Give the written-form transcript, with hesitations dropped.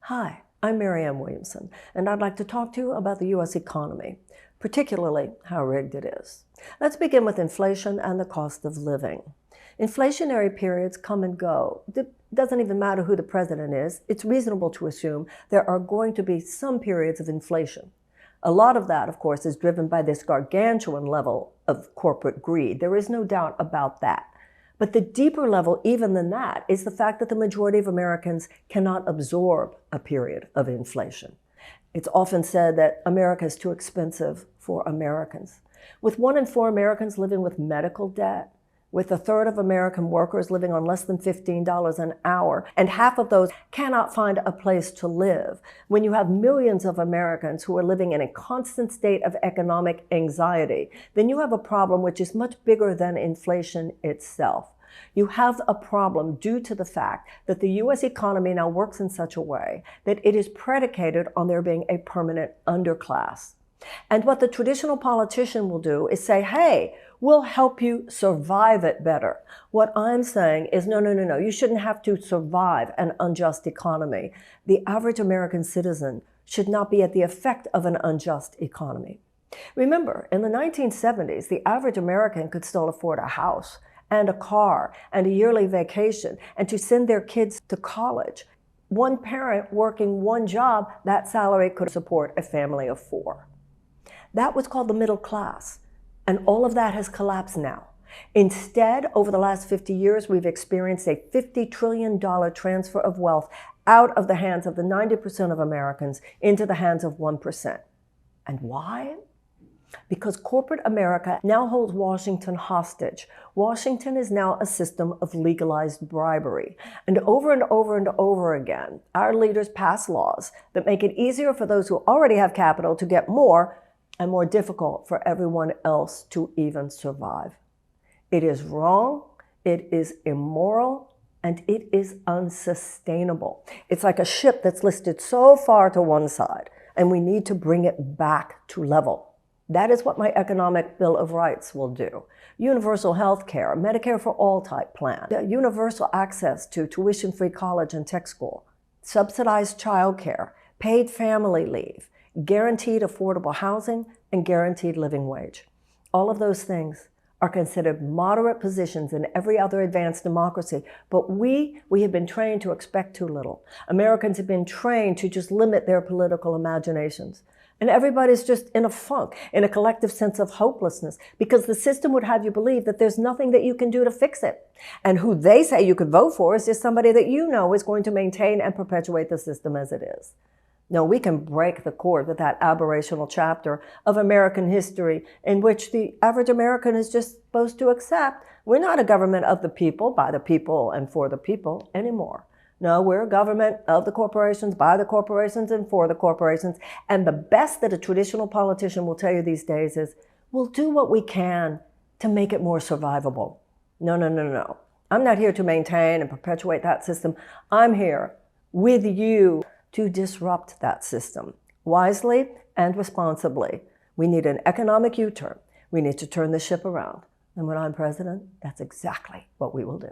Hi, I'm Marianne Williamson, and I'd like to talk to you about the U.S. economy, particularly how rigged it is. Let's begin with inflation and the cost of living. Inflationary periods come and go. It doesn't even matter who the president is. It's reasonable to assume there are going to be some periods of inflation. A lot of that, of course, is driven by this gargantuan level of corporate greed. There is no doubt about that. But the deeper level, even than that, is the fact that the majority of Americans cannot absorb a period of inflation. It's often said that America is too expensive for Americans. With 1 in 4 Americans living with medical debt, with a third of American workers living on less than $15 an hour, and half of those cannot find a place to live, when you have millions of Americans who are living in a constant state of economic anxiety, then you have a problem which is much bigger than inflation itself. You have a problem due to the fact that the U.S. economy now works in such a way that it is predicated on there being a permanent underclass. And what the traditional politician will do is say, hey, we'll help you survive it better. What I'm saying is, no, you shouldn't have to survive an unjust economy. The average American citizen should not be at the effect of an unjust economy. Remember, in the 1970s, the average American could still afford a house and a car and a yearly vacation and to send their kids to college. One parent working one job, that salary could support a family of 4. That was called the middle class. And all of that has collapsed now. Instead, over the last 50 years, we've experienced a $50 trillion transfer of wealth out of the hands of the 90% of Americans into the hands of 1%. And why? Because corporate America now holds Washington hostage. Washington is now a system of legalized bribery. And over and over again, our leaders pass laws that make it easier for those who already have capital to get more and more difficult for everyone else to even survive. It is wrong, it is immoral, and it is unsustainable. It's like a ship that's listed so far to one side, and we need to bring it back to level. That is what my economic Bill of Rights will do. Universal health care, Medicare for all type plan, universal access to tuition-free college and tech school, subsidized child care, paid family leave, guaranteed affordable housing, and guaranteed living wage. All of those things are considered moderate positions in every other advanced democracy, but we have been trained to expect too little. Americans have been trained to just limit their political imaginations. And everybody's just in a funk, in a collective sense of hopelessness, because the system would have you believe that there's nothing that you can do to fix it. And who they say you could vote for is just somebody that you know is going to maintain and perpetuate the system as it is. No, we can break the cord with that aberrational chapter of American history in which the average American is just supposed to accept we're not a government of the people, by the people, and for the people anymore. No, we're a government of the corporations, by the corporations, and for the corporations. And the best that a traditional politician will tell you these days is, we'll do what we can to make it more survivable. No. I'm not here to maintain and perpetuate that system. I'm here with you to disrupt that system wisely and responsibly. We need an economic U-turn. We need to turn the ship around. And when I'm president, that's exactly what we will do.